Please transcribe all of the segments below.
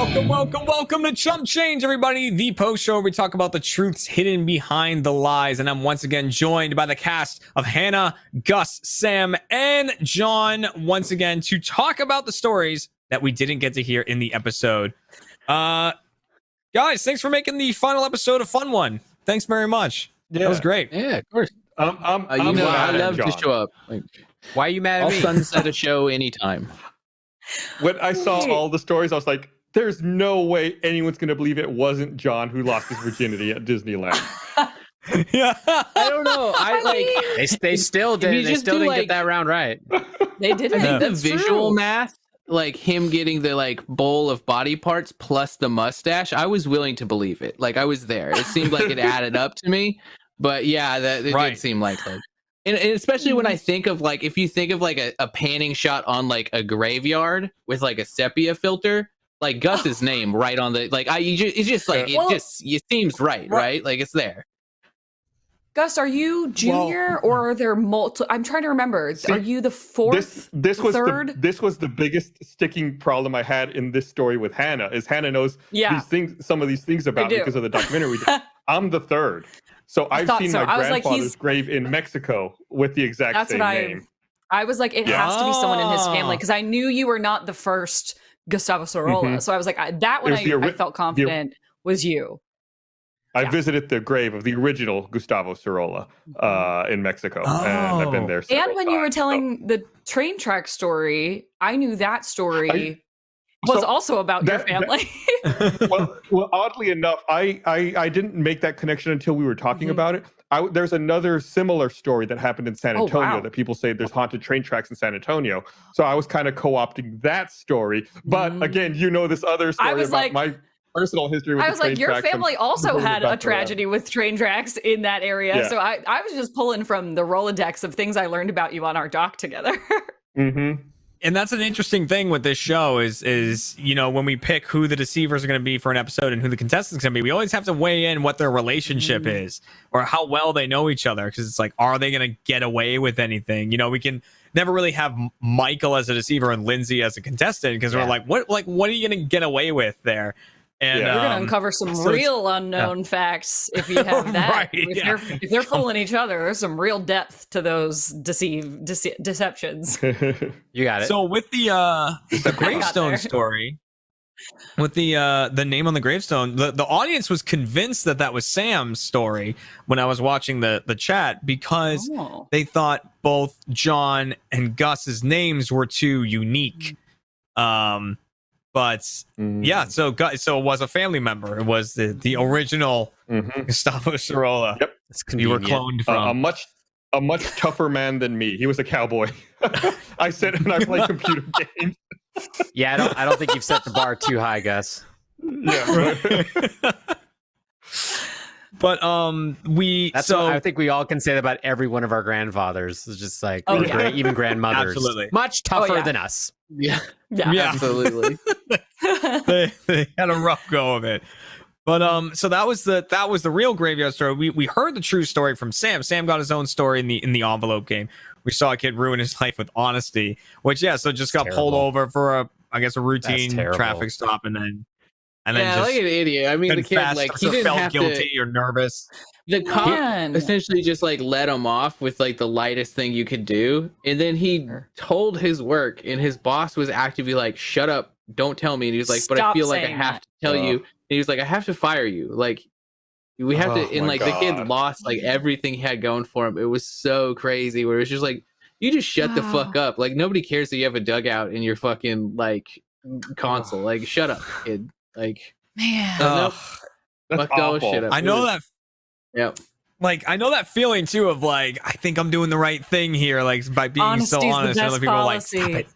Welcome to Chump Change, everybody, the post show where we talk about the truths hidden behind the lies. And I'm once again joined by the cast of Hannah, Gus, Sam, and John once again to talk about the stories that we didn't get to hear in the episode. Guys, thanks for making the final episode a fun one. Thanks very much. Yeah. That was great. Yeah, of course. I love John. to show up. Like, why are you mad at me? I'll sunset a show anytime. When I saw all the stories, I was like, there's no way anyone's going to believe it wasn't John who lost his virginity at Disneyland. Yeah. I don't know. They still did. They still didn't get that round right. They didn't. I think the That's visual true. math, like him getting the bowl of body parts plus the mustache, I was willing to believe it. Like I was there. It seemed like it added up to me. But yeah, it did seem like and especially when I think of if you think of a panning shot on a graveyard with a sepia filter, Gus's name right on the it seems right? Like it's there. Gus, are you junior or are there multiple? I'm trying to remember. Are you the fourth? This was third? this was the biggest sticking problem I had in this story with Hannah. Is Hannah knows these things, some of these things about me because of the documentary we did. I'm the third, so I've seen my grandfather's grave in Mexico with the exact same name. I was like, it has to be someone in his family because I knew you were not the first Gustavo Sorolla. Mm-hmm. So I was like, that one I felt confident was you. I visited the grave of the original Gustavo Sorolla in Mexico, and I've been there. And when you were telling the train track story, I knew that story was also about your family. well, oddly enough, I didn't make that connection until we were talking about it. There's another similar story that happened in San Antonio that people say there's haunted train tracks in San Antonio. So I was kind of co-opting that story. But again, this other story about my personal history with I was like, your family also had a tragedy with train tracks in that area. Yeah. So I was just pulling from the Rolodex of things I learned about you on our doc together. Mm-hmm. And that's an interesting thing with this show is when we pick who the deceivers are going to be for an episode and who the contestants going to be, we always have to weigh in what their relationship is or how well they know each other. Because it's like, are they going to get away with anything? We can never really have Michael as a deceiver and Lindsay as a contestant because we're like, what are you going to get away with there? And you're going to uncover some real unknown facts if you have that. If they're fooling each other, there's some real depth to those deceptions. You got it. So with the gravestone story, with the name on the gravestone, the audience was convinced that was Sam's story when I was watching the chat because they thought both John and Gus's names were too unique. But so it was a family member. It was the original Gustavo Sorolla. Yep, you were cloned from a much tougher man than me. He was a cowboy. I sit and I play computer games. Yeah, I don't think you've set the bar too high, Gus. Yeah. But I think we all can say that about every one of our grandfathers. It's just even grandmothers. Absolutely. Much tougher than us. Yeah, absolutely. they had a rough go of it. But so that was the real graveyard story. We heard the true story from Sam. Sam got his own story in the envelope game. We saw a kid ruin his life with honesty, which so just got pulled over for a routine traffic stop and then just like an idiot. I mean, the kid he didn't felt have guilty or nervous. The cop essentially just let him off with the lightest thing you could do, and then he told his work, and his boss was actively like, "Shut up, don't tell me." And he was like, "But I feel like I have to tell you." And he was like, "I have to fire you. We have to." And the kid lost everything he had going for him. It was so crazy. Where it was just you just shut the fuck up. Nobody cares that you have a dugout in your fucking console. Shut up, kid. Man, that's awful. I know that. Yep. I know that feeling too of I think I'm doing the right thing here, by being Honesty's so honest. And other people are like, stop it.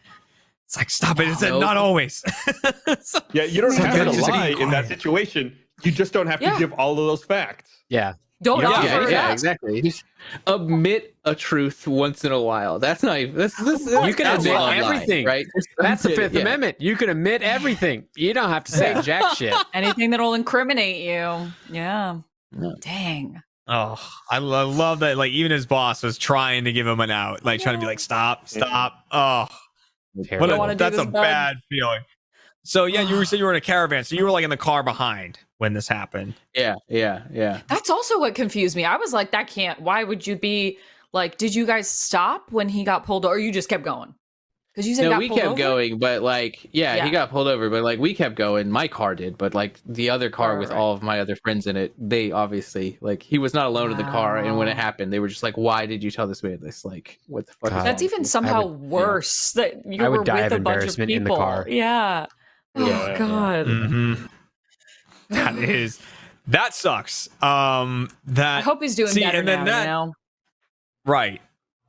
It's stop it. It's not always. Yeah, you don't have to lie in that situation. You just don't have to give all of those facts. Yeah. Don't offer yeah, exactly. Just admit a truth once in a while. That's not even. You can admit everything, right? That's the Fifth Amendment. You can admit everything. You don't have to say jack shit. Anything that'll incriminate you. Yeah. Dang. Oh, I love that. Even his boss was trying to give him an out, trying to be stop. Oh, that's a bad feeling. So yeah, you said you were in a caravan, so you were like in the car behind when this happened. Yeah. That's also what confused me. I was like, that can't. Why would you be like? Did you guys stop when he got pulled over, or you just kept going? Because you said we kept going, but like, yeah, he got pulled over, but like we kept going. My car did, but like the other car with all of my other friends in it, they obviously like he was not alone in the car. And when it happened, they were just like, "Why did you tell this man this? Like, what the fuck?" That's even somehow worse that you were with a bunch of people in the car. Yeah. Oh God. That sucks. That I hope he's doing better and then now. Right.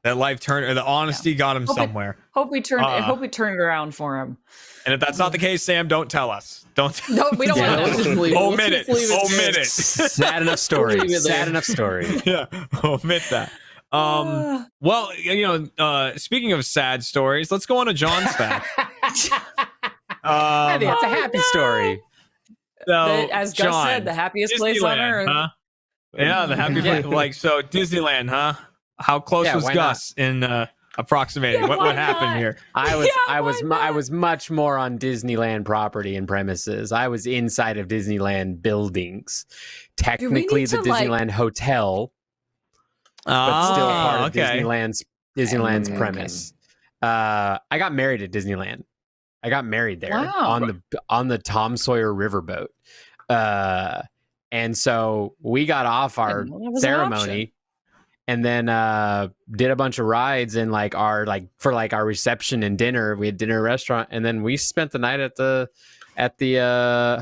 That life turned, or the honesty got him somewhere. Hope we turned it around for him. And if that's not the case, Sam, don't tell us. No, we don't want to. Omit it. Sad enough story. Yeah, omit that. Well, speaking of sad stories, let's go on to John's fact. I think it's a happy story. So, as Gus said, the happiest place on earth. Huh? Yeah, the happy place. Like, so Disneyland, huh? How close was Gus in approximating? Yeah, what happened here? I was much more on Disneyland property and premises. I was inside of Disneyland buildings. Technically the Disneyland hotel, but still part of Disneyland's premise. I got married at Disneyland. I got married there on the Tom Sawyer riverboat. And so we got off our ceremony and then did a bunch of rides and for our reception and dinner. We had dinner at a restaurant, and then we spent the night at the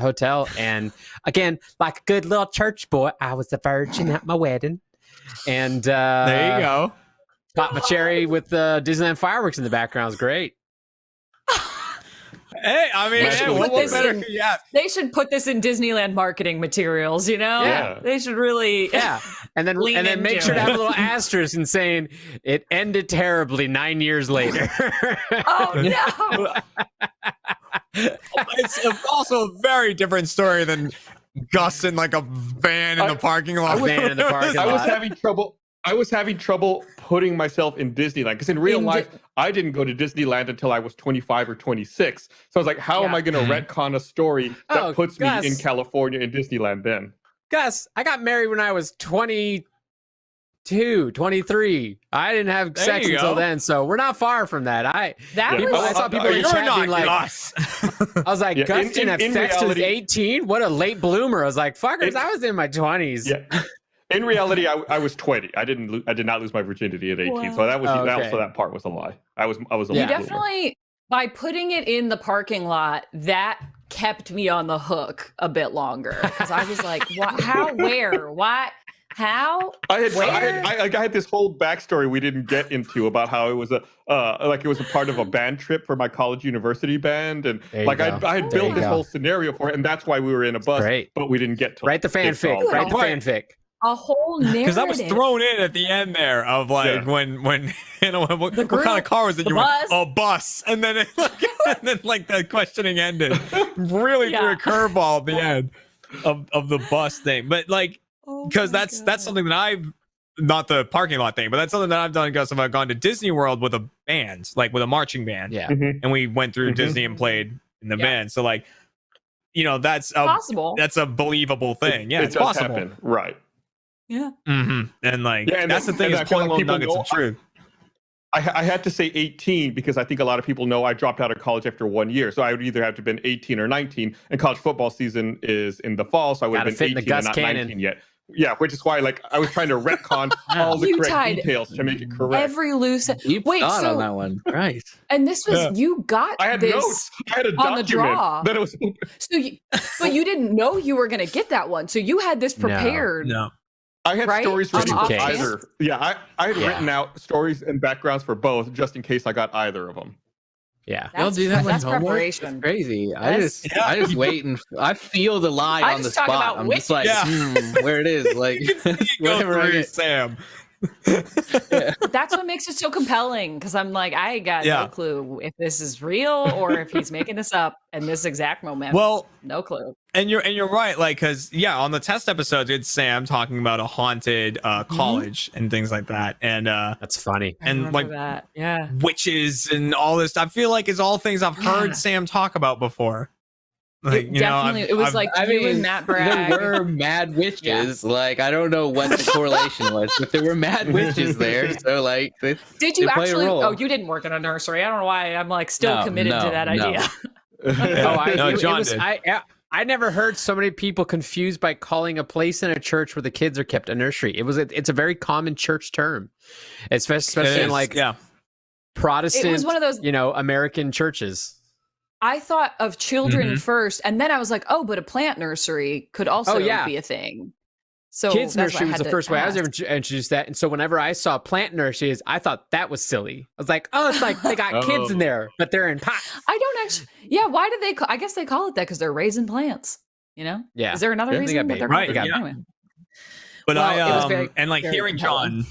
hotel. And again, like a good little church boy, I was the virgin at my wedding. And there you go. Pop my cherry with Disneyland fireworks in the background. It was great. Hey, I mean, what better? They should put this in Disneyland marketing materials. Yeah, they should really. Yeah, and then make sure to have a little asterisk and saying it ended terribly 9 years later. Oh no! It's also a very different story than Gus in like a van in the parking lot. I was having trouble putting myself in Disneyland because in real life, I didn't go to Disneyland until I was 25 or 26. So I was like, how am I going to retcon a story that puts me in California in Disneyland then? Gus, I got married when I was 22, 23. I didn't have sex until then, so we're not far from that. I saw people in chat being like, Gus. I was like, Gus didn't have sex till he was 18? What a late bloomer. I was like, fuckers, I was in my 20s. Yeah. In reality, I was 20. I did not lose my virginity at 18. Wow. So that part was a lie. I was a You definitely, by putting it in the parking lot, that kept me on the hook a bit longer because I was like, what, how, where, what, how? I had this whole backstory we didn't get into about how it was a part of a band trip for my college university band, and I had built this whole scenario for it, and that's why we were in a bus, but we didn't get to write the fanfic. Write the fanfic. A whole narrative. Because that was thrown in at the end there of like when what kind of car was it? A bus, and then the questioning ended. Really threw a curveball at the end of the bus thing, but because that's something that I've not the parking lot thing, but that's something that I've done. Because I've gone to Disney World with a band, like with a marching band, and we went through Disney and played in the band. So that's possible. That's a believable thing. It's does possible, happen. Right? Yeah. Mm-hmm. And that's the thing is pulling little nuggets of truth. I had to say 18 because I think a lot of people know I dropped out of college after 1 year. So I would either have to have been 18 or 19. And college football season is in the fall. So I would have been 18 and not 19 yet. Yeah, which is why I was trying to retcon all the correct details to make it correct. Every loose. Wait, so on that one, right? And this was you got. I had this notes. I had a on document the draw. that it was. But you didn't know you were going to get that one, so you had this prepared. No. I had stories written for either. Yeah, I had written out stories and backgrounds for both, just in case I got either of them. Yeah, y'all do that. That's homework? preparation. Crazy. I just wait and I feel the lie on the spot. I'm just like, where it is. Like, whatever I get, Sam. That's what makes it so compelling because I'm like, I got no clue if this is real or if he's making this up in this exact moment. Well, no clue. And you're right, because on the test episodes it's Sam talking about a haunted college and things like that, and that's funny. And that. witches and all this. I feel like it's all things I've heard Sam talk about before. Like, definitely, it was like you and Matt Bragg. There were mad witches. Yeah. Like, I don't know what the correlation was, but there were mad witches there. So, like, did you actually? Oh, you didn't work in a nursery. I don't know why I'm like still committed to that idea. John did. I never heard so many people confused by calling a place in a church where the kids are kept a nursery. It's a very common church term, especially in like Protestant, it was one of those, American churches. I thought of children first, and then I was like, oh, but a plant nursery could also be a thing. So kids nursery was the first way I was ever introduced that. And so whenever I saw plant nurseries, I thought that was silly. I was like, oh, it's like they got kids in there, but they're in pots. I don't actually. Yeah, why did they? I guess they call it that because they're raising plants. Yeah. Is there another reason? They right. Yeah. Anyway. But and like hearing compelling. John,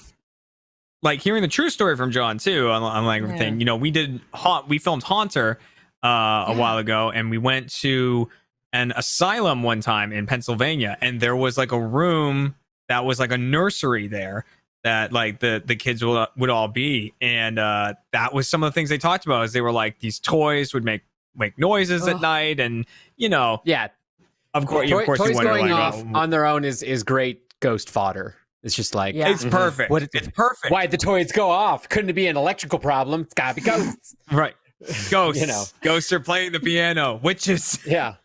like hearing the true story from John too, on like everything. We filmed Haunter a while ago, and we went to an asylum one time in Pennsylvania, and there was like a room that was like a nursery there that like the kids would all be, and that was some of the things they talked about. Is they were like these toys would make noises at night, and of course toys going off on their own is great ghost fodder. It's just like it's perfect. It's perfect. Why'd the toys go off? Couldn't it be an electrical problem? It's gotta be ghosts. Right. Ghosts. Ghosts are playing the piano. Witches. Yeah.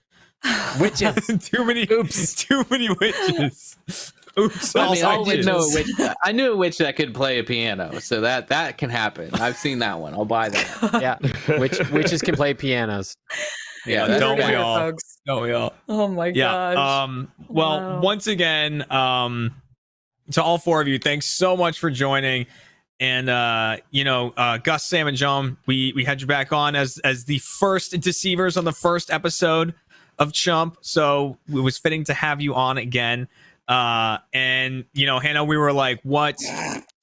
Witches. Too many witches. Oops. I knew a witch that could play a piano, so that can happen. I've seen that one. I'll buy that. Yeah. Witches can play pianos. Yeah, don't we all? Folks. Don't we all? Oh my gosh. Well, once again, to all four of you, thanks so much for joining. And Gus, Sam, and John, we had you back on as the first deceivers on the first episode of Chump, so it was fitting to have you on again. And Hannah, we were like, what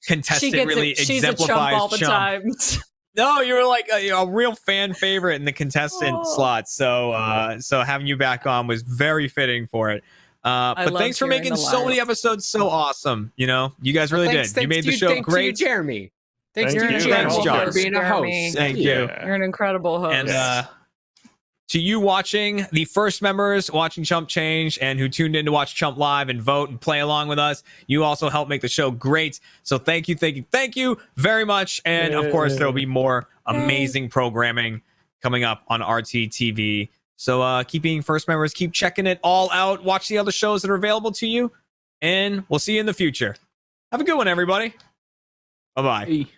contestant really exemplifies all the Chump? Time. No, you were like a real fan favorite in the contestant slot. So having you back on was very fitting for it. But thanks for making so many episodes so awesome. You guys really did. You made the show great. Thanks to you, Jeremy. Thanks to you, John, for being a host. Thank you. You're an incredible host. And to you watching, the first members watching Chump Change and who tuned in to watch Chump Live and vote and play along with us, you also help make the show great. So thank you very much. And of course, there will be more amazing programming coming up on RTTV. So keep being first members, keep checking it all out, watch the other shows that are available to you, and we'll see you in the future. Have a good one, everybody. Bye-bye.